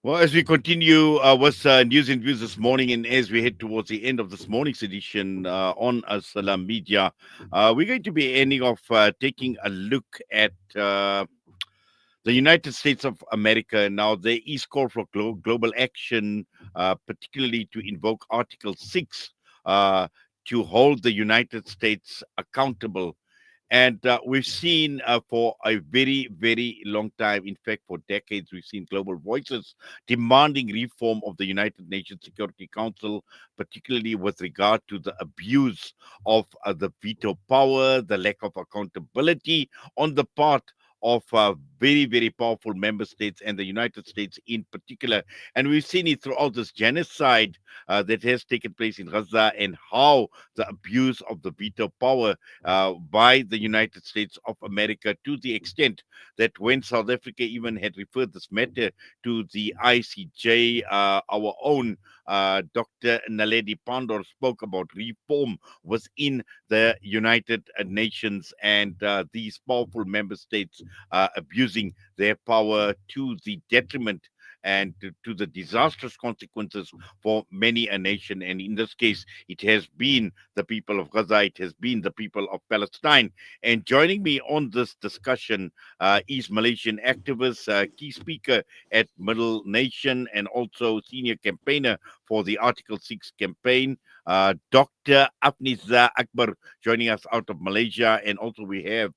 Well, as we continue with news and views this morning, and as we head towards the end of this morning's edition on Salam Media, we're going to be ending off taking a look at the United States of America. Now, there is call for global action, particularly to invoke Article 6 uh, to hold the United States accountable. And we've seen for a very, very long time, in fact, for decades, we've seen global voices demanding reform of the United Nations Security Council, particularly with regard to the abuse of the veto power, the lack of accountability on the part of very, very powerful member states and the United States in particular. And we've seen it throughout this genocide that has taken place in Gaza and how the abuse of the veto power by the United States of America, to the extent that when South Africa even had referred this matter to the ICJ, our own Dr. Naledi Pandor spoke about reform within the United Nations and these powerful member states abusing their power to the detriment and to the disastrous consequences for many a nation. And in this case, it has been the people of Gaza, it has been the people of Palestine. And joining me on this discussion is Malaysian activist, key speaker at Middle Nation, and also senior campaigner for the Article 6 campaign, Dr. Afnizar Akbar, joining us out of Malaysia. And also we have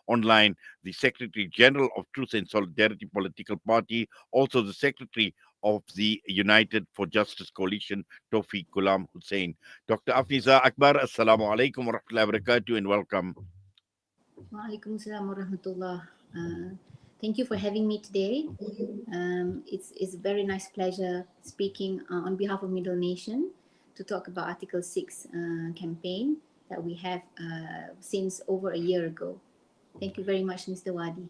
online the Secretary General of Truth and Solidarity Political Party, also the Secretary of the United for Justice Coalition, Taufeeq Goolam Hoosen. Dr. Afnizar Akbar, Assalamu alaikum wa rahmatullahi wa barakatuh, and welcome. Waalaikumsalam warahmatullah. Thank you for having me today. It's a very nice pleasure speaking on behalf of Middle Nation to talk about Article 6 campaign that we have since over a year ago. Thank you very much, Mr. Wadi.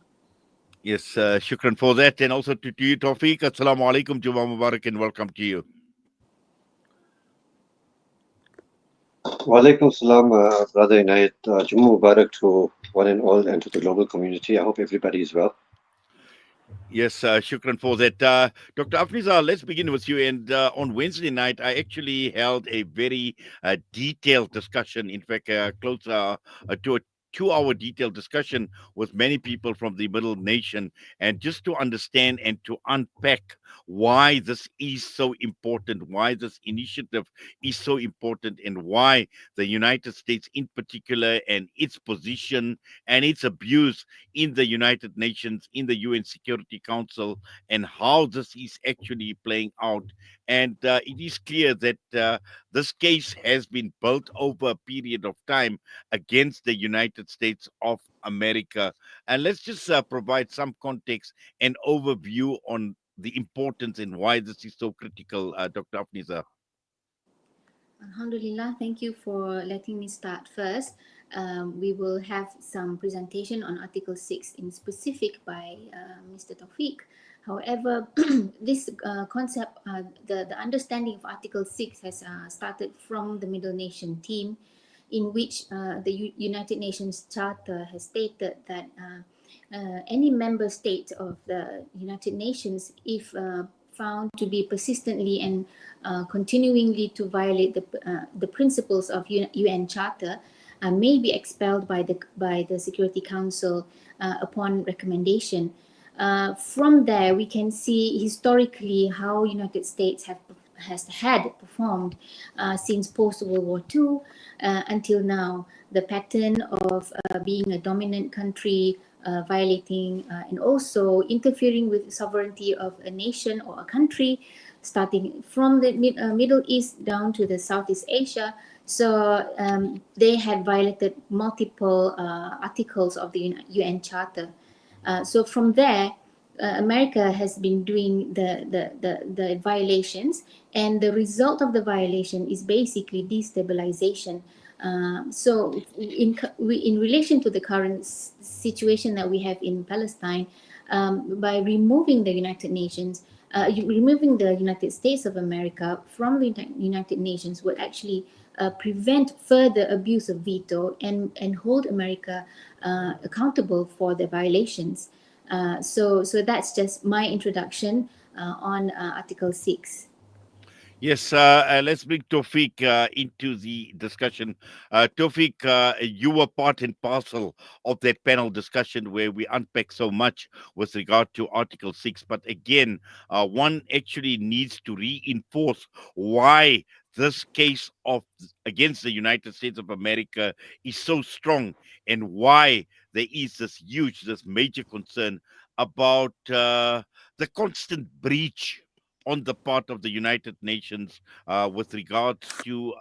Yes, shukran for that. And also to you, Taufeeq, Assalamu alaikum, Juma Mubarak, and welcome to you. Walaikum salam, Brother Inayat. Jummah Mubarak to one and all and to the global community. I hope everybody is well. Yes, shukran for that. Dr. Afnizar, let's begin with you. And on Wednesday night, I actually held a very detailed discussion, in fact, close to a 2 hour detailed discussion with many people from the Middle Nation, and just to understand and to unpack why this is so important, why this initiative is so important, and why the United States, in particular, and its position and its abuse in the United Nations, in the UN Security Council, and how this is actually playing out. And it is clear that this case has been built over a period of time against the United States of America. And let's just provide some context and overview on the importance and why this is so critical, Dr. Afnizar. Alhamdulillah, thank you for letting me start first. We will have some presentation on Article 6 in specific by Mr. Taufeeq. However, this concept, the understanding of Article 6 has started from the Middle Nation team, in which the United Nations Charter has stated that any member state of the United Nations, if found to be persistently and continuingly to violate the principles of UN Charter, may be expelled by the Security Council upon recommendation. From there, we can see historically how United States has had performed since post World War II until now. The pattern of being a dominant country, violating and also interfering with the sovereignty of a nation or a country, starting from the Middle East down to the Southeast Asia. So they had violated multiple articles of the UN Charter. So from there, America has been doing the violations, and the result of the violation is basically destabilization. So in relation to the current situation that we have in Palestine, by removing the United Nations, removing the United States of America from the United Nations would actually prevent further abuse of veto and hold America accountable for the violations. So that's just my introduction. on Article 6. Yes, let's bring Taufeeq into the discussion. Taufeeq, you were part and parcel of that panel discussion where we unpack so much with regard to Article 6. But again, one actually needs to reinforce why this case of against the United States of America is so strong, and why there is this major concern about the constant breach on the part of the United Nations with regards to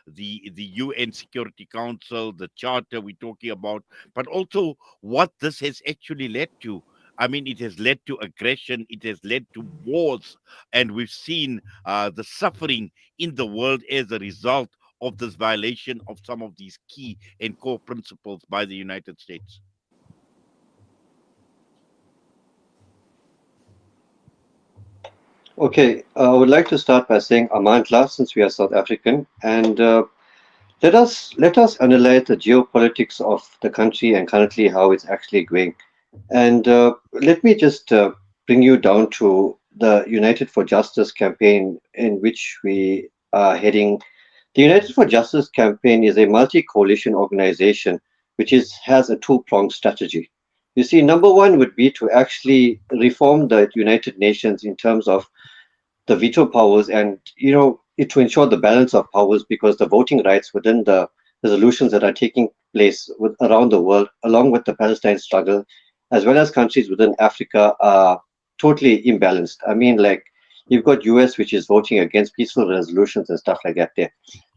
the UN Security Council, the charter we're talking about, but also what this has actually led to. I mean, it has led to aggression, it has led to wars, and we've seen the suffering in the world as a result of this violation of some of these key and core principles by the United States. Okay, I would like to start by saying Amantla, since we are South African, and let us analyze the geopolitics of the country and currently how it's actually going. And let me just bring you down to the United for Justice campaign in which we are heading. The United for Justice campaign is a multi-coalition organization which has a two-pronged strategy. You see, number one would be to actually reform the United Nations in terms of the veto powers and to ensure the balance of powers, because the voting rights within the resolutions that are taking place around the world, along with the Palestine struggle, as well as countries within Africa, are totally imbalanced. I mean, like, you've got US, which is voting against peaceful resolutions and stuff like that there.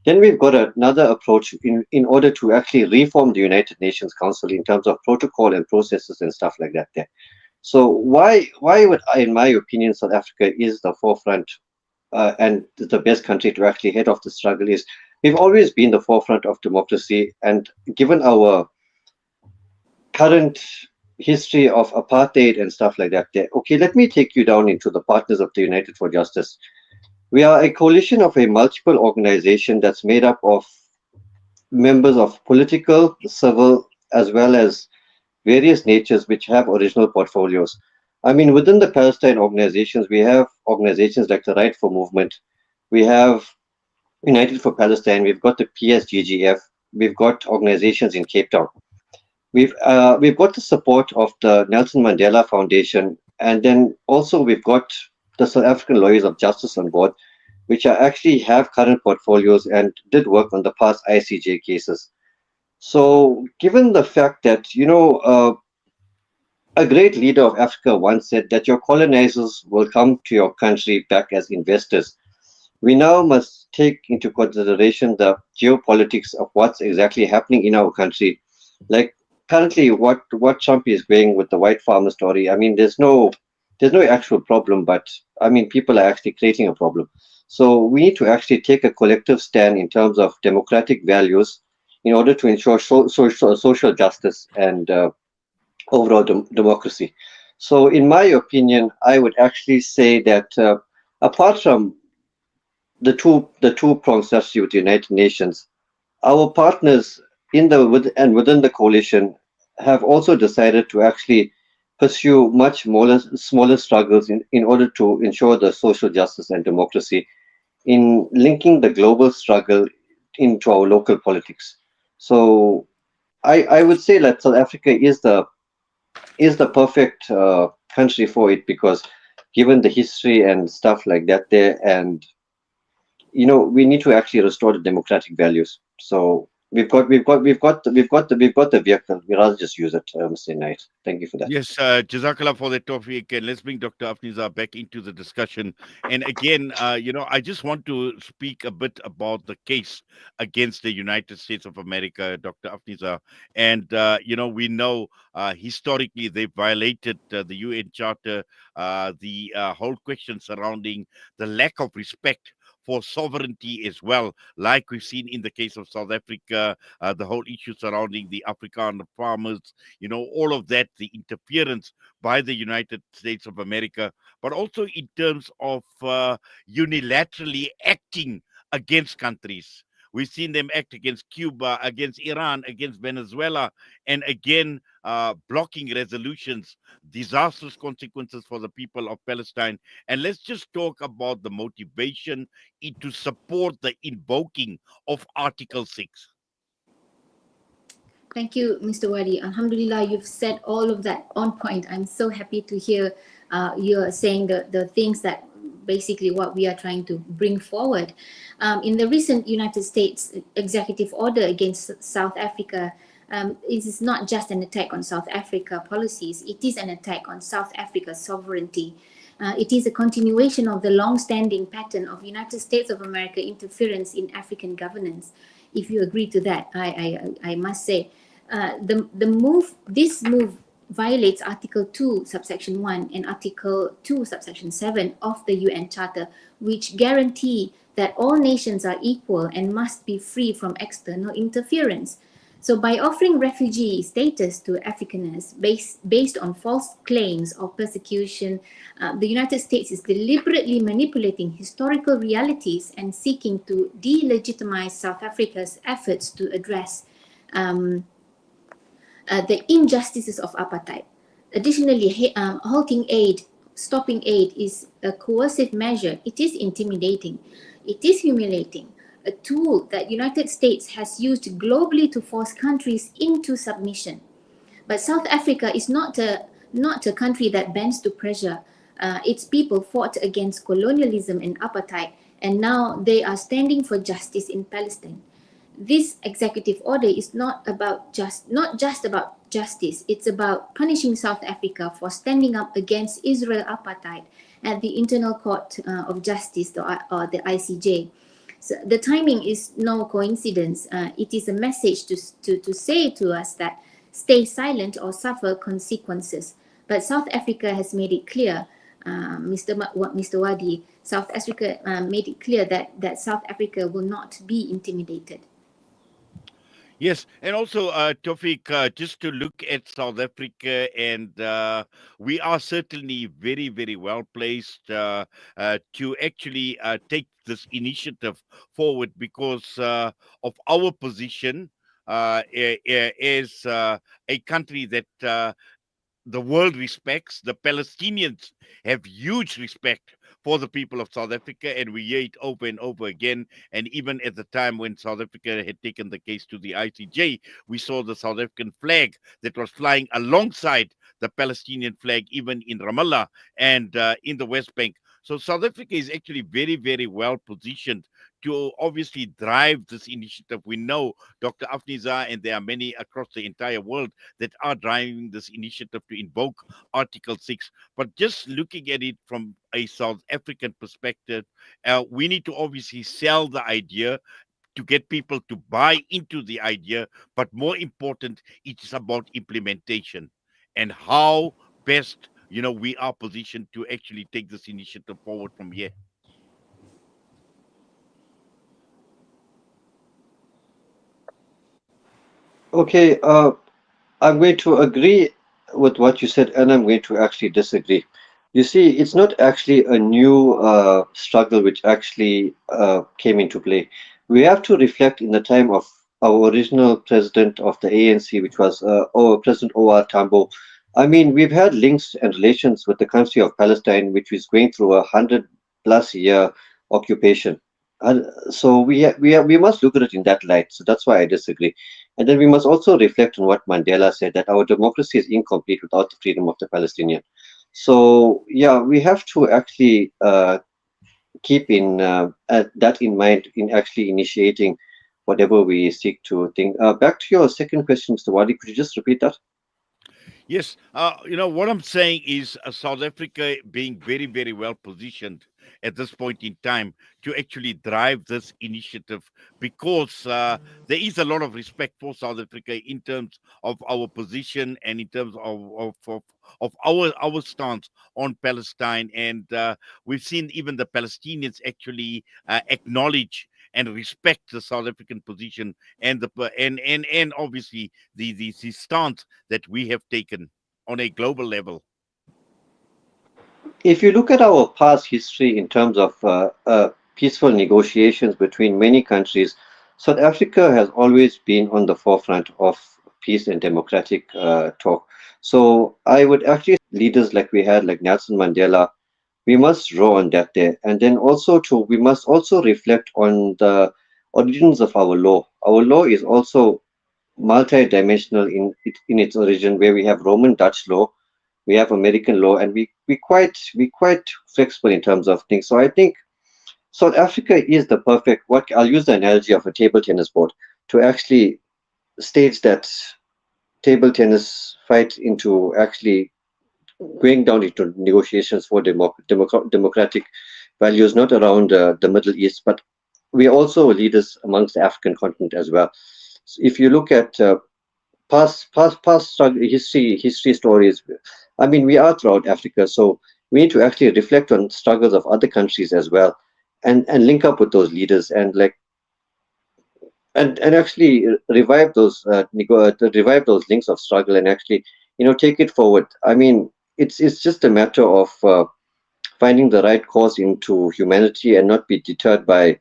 Then we've got another approach in order to actually reform the United Nations Council in terms of protocol and processes and stuff like that there. So why would I, in my opinion, South Africa is the forefront and the best country to actually head off the struggle is we've always been the forefront of democracy, and given our current history of apartheid and stuff like that there. Okay, let me take you down into the partners of the United for Justice. We are a coalition of a multiple organization that's made up of members of political, civil, as well as various natures which have original portfolios. I mean, within the Palestine organizations, we have organizations like the Right for Movement, we have United for Palestine, we've got the PSGGF, we've got organizations in Cape Town. We've got the support of the Nelson Mandela Foundation, and then also we've got the South African Lawyers of Justice on board, which are actually have current portfolios and did work on the past ICJ cases. So, given the fact that a great leader of Africa once said that your colonizers will come to your country back as investors, we now must take into consideration the geopolitics of what's exactly happening in our country. Like currently, what Trump is going with the white farmer story. I mean, there's no actual problem, but I mean, people are actually creating a problem. So we need to actually take a collective stand in terms of democratic values in order to ensure social justice and overall democracy. So, in my opinion, I would actually say that apart from the two pronged strategy with the United Nations, our partners within the coalition have also decided to actually pursue much smaller struggles in order to ensure the social justice and democracy in linking the global struggle into our local politics. So I would say that South Africa is the perfect country for it, because given the history and stuff like that there, and we need to actually restore the democratic values. So we've got the vehicle. We rather just use it, Mr. Knight. Thank you for that. Yes, Jazakallah for that topic. And let's bring Dr. Afnizar back into the discussion. And again, I just want to speak a bit about the case against the United States of America, Dr. Afnizar. And, we know historically they violated the UN Charter, the whole question surrounding the lack of respect for sovereignty as well, like we've seen in the case of South Africa, the whole issue surrounding the Afrikaner farmers, all of that, the interference by the United States of America, but also in terms of unilaterally acting against countries. We've seen them act against Cuba, against Iran, against Venezuela, and again blocking resolutions, disastrous consequences for the people of Palestine. And let's just talk about the motivation to support the invoking of Article 6. Thank you, Mr. Wadi. Alhamdulillah, you've said all of that on point. I'm so happy to hear you're saying the things that basically what we are trying to bring forward. In the recent United States executive order against South Africa, it is not just an attack on South Africa policies, it is an attack on South Africa's sovereignty. It is a continuation of the long-standing pattern of United States of America interference in African governance. If you agree to that, I must say, this move violates Article 2, subsection 1 and Article 2, subsection 7 of the UN Charter, which guarantee that all nations are equal and must be free from external interference. So by offering refugee status to Afrikaners based on false claims of persecution, the United States is deliberately manipulating historical realities and seeking to delegitimize South Africa's efforts to address the injustices of apartheid. Additionally, halting aid, stopping aid is a coercive measure. It is intimidating. It is humiliating. A tool that United States has used globally to force countries into submission. But South Africa is not a country that bends to pressure. Its people fought against colonialism and apartheid, and now they are standing for justice in Palestine. This executive order is not just about justice. It's about punishing South Africa for standing up against Israel apartheid at the Internal Court of Justice, or the ICJ. So the timing is no coincidence. It is a message to say to us that stay silent or suffer consequences. But South Africa has made it clear, Mr. Wadi, South Africa made it clear that South Africa will not be intimidated. Yes, and also, Taufeeq, just to look at South Africa, and we are certainly very, very well placed to actually take this initiative forward because of our position as a country that the world respects. The Palestinians have huge respect for the people of South Africa, and we hear it over and over again. And even at the time when South Africa had taken the case to the ICJ, we saw the South African flag that was flying alongside the Palestinian flag, even in Ramallah and in the West Bank. So South Africa is actually very, very well positioned to obviously drive this initiative. We know Dr. Afnizar, and there are many across the entire world that are driving this initiative to invoke Article 6. But just looking at it from a South African perspective, we need to obviously sell the idea to get people to buy into the idea. But more important, it is about implementation and how best we are positioned to actually take this initiative forward from here. Okay, I'm going to agree with what you said, and I'm going to actually disagree. You see, it's not actually a new struggle which actually came into play. We have to reflect in the time of our original president of the ANC, which was President O.R. Tambo. I mean, we've had links and relations with the country of Palestine, which is going through 100+ year occupation. So we must look at it in that light. So that's why I disagree. And then we must also reflect on what Mandela said, that our democracy is incomplete without the freedom of the Palestinian. So yeah, we have to actually keep that in mind in actually initiating whatever we seek to think. Back to your second question, Mr. Wadi, could you just repeat that? Yes, what I'm saying is South Africa being very, very well positioned at this point in time to actually drive this initiative because there is a lot of respect for South Africa in terms of our position and in terms of our stance on Palestine, and we've seen even the Palestinians actually acknowledge and respect the South African position and and obviously the stance that we have taken on a global level. If you look at our past history in terms of peaceful negotiations between many countries, South Africa has always been on the forefront of peace and democratic talk. So I would actually leaders like we had, like Nelson Mandela, we must draw on that there. And then also we must also reflect on the origins of our law. Our law is also multi-dimensional in its origin, where we have Roman Dutch law, we have American law, and we quite flexible in terms of things. So I think South Africa is the perfect. What I'll use the analogy of a table tennis board to actually stage that table tennis fight into actually going down into negotiations for democratic values, not around the Middle East, but we are also leaders amongst the African continent as well. So if you look at past history stories, I mean, we are throughout Africa, so we need to actually reflect on struggles of other countries as well, and link up with those leaders and and actually revive those links of struggle and actually take it forward. I mean, it's just a matter of finding the right course into humanity and not be deterred by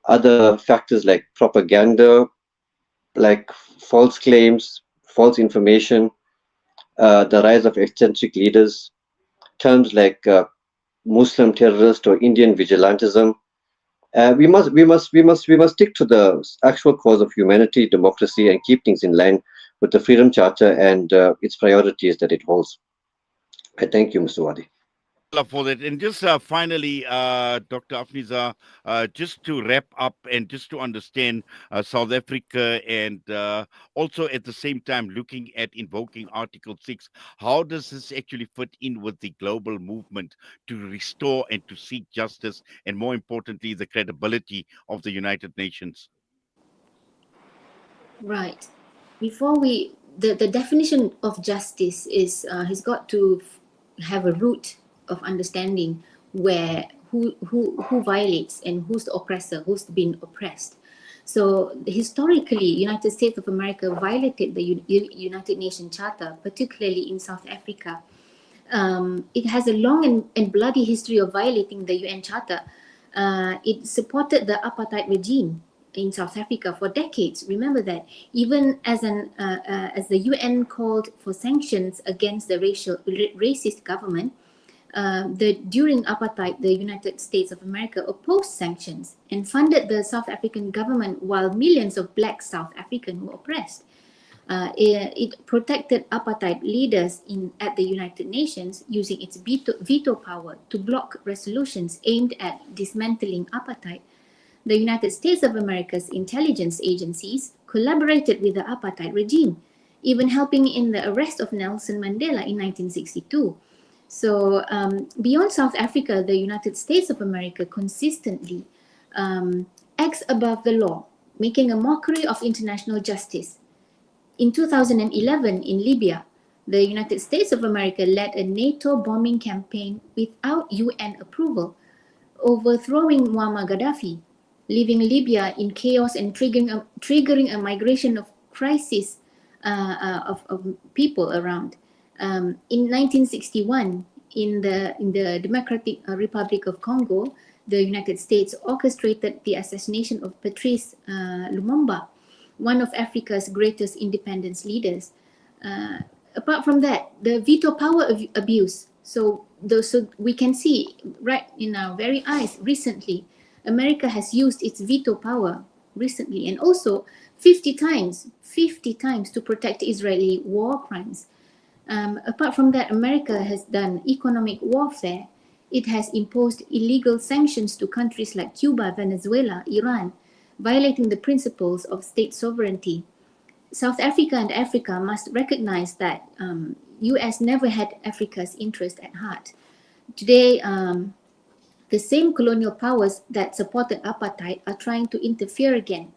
other factors like propaganda, like false claims, false information, the rise of eccentric leaders, terms like Muslim terrorist or Indian vigilantism. We must stick to the actual cause of humanity, democracy, and keep things in line with the Freedom Charter and its priorities that it holds. I thank you, Mr. Wadi. Thanks a lot for that. And just finally, Dr. Afnizar, just to wrap up and just to understand South Africa and also at the same time looking at invoking Article 6, how does this actually fit in with the global movement to restore and to seek justice and, more importantly, the credibility of the United Nations? Right. Before we, the definition of justice is has got to have a root of understanding where who violates and who's the oppressor, who's been oppressed. So historically, United States of America violated the United Nations Charter, particularly in South Africa. It has a long and bloody history of violating the UN Charter. It supported the apartheid regime in South Africa for decades. Remember that. Even as the UN called for sanctions against the racist government, during apartheid, the United States of America opposed sanctions and funded the South African government while millions of black South Africans were oppressed. It protected apartheid leaders at the United Nations using its veto power to block resolutions aimed at dismantling apartheid. The United States of America's intelligence agencies collaborated with the apartheid regime, even helping in the arrest of Nelson Mandela in 1962. So, beyond South Africa, the United States of America consistently acts above the law, making a mockery of international justice. In 2011, in Libya, the United States of America led a NATO bombing campaign without UN approval, overthrowing Muammar Gaddafi, leaving Libya in chaos and triggering a migration of crisis of people around. In 1961, in the Democratic Republic of Congo, the United States orchestrated the assassination of Patrice Lumumba, one of Africa's greatest independence leaders. Uh, Apart from that, the veto power abuse. So we can see right in our very eyes recently, America has used its veto power recently, and also 50 times to protect Israeli war crimes. Apart from that, America has done economic warfare. It has imposed illegal sanctions to countries like Cuba, Venezuela, Iran, violating the principles of state sovereignty. South Africa and Africa must recognize that US never had Africa's interest at heart. Today, the same colonial powers that supported apartheid are trying to interfere again.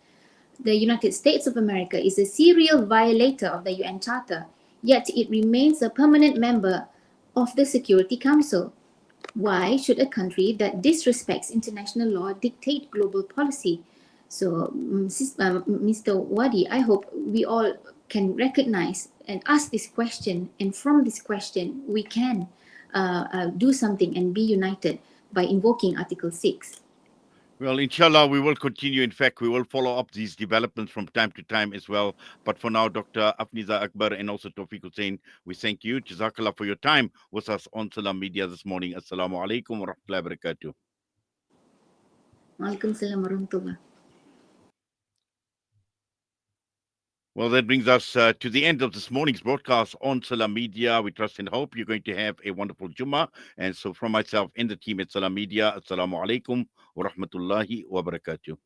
The United States of America is a serial violator of the UN Charter, yet it remains a permanent member of the Security Council. Why should a country that disrespects international law dictate global policy? So, Mr. Wadi, I hope we all can recognize and ask this question, and from this question, we can do something and be united by invoking Article 6. Well, inshallah, we will continue. In fact, we will follow up these developments from time to time as well. But for now, Dr. Afnizar Akbar and also Taufeeq Hoosen, we thank you. Jazakallah for your time with us on Salam Media this morning. Assalamu alaikum wa rahmatullahi wa barakatuh. Waalaikumsalam warahmatullah. Well, that brings us to the end of this morning's broadcast on Salam Media. We trust and hope you're going to have a wonderful Jummah. And so, from myself and the team at Salam Media, Assalamu alaikum wa rahmatullahi wa barakatuh.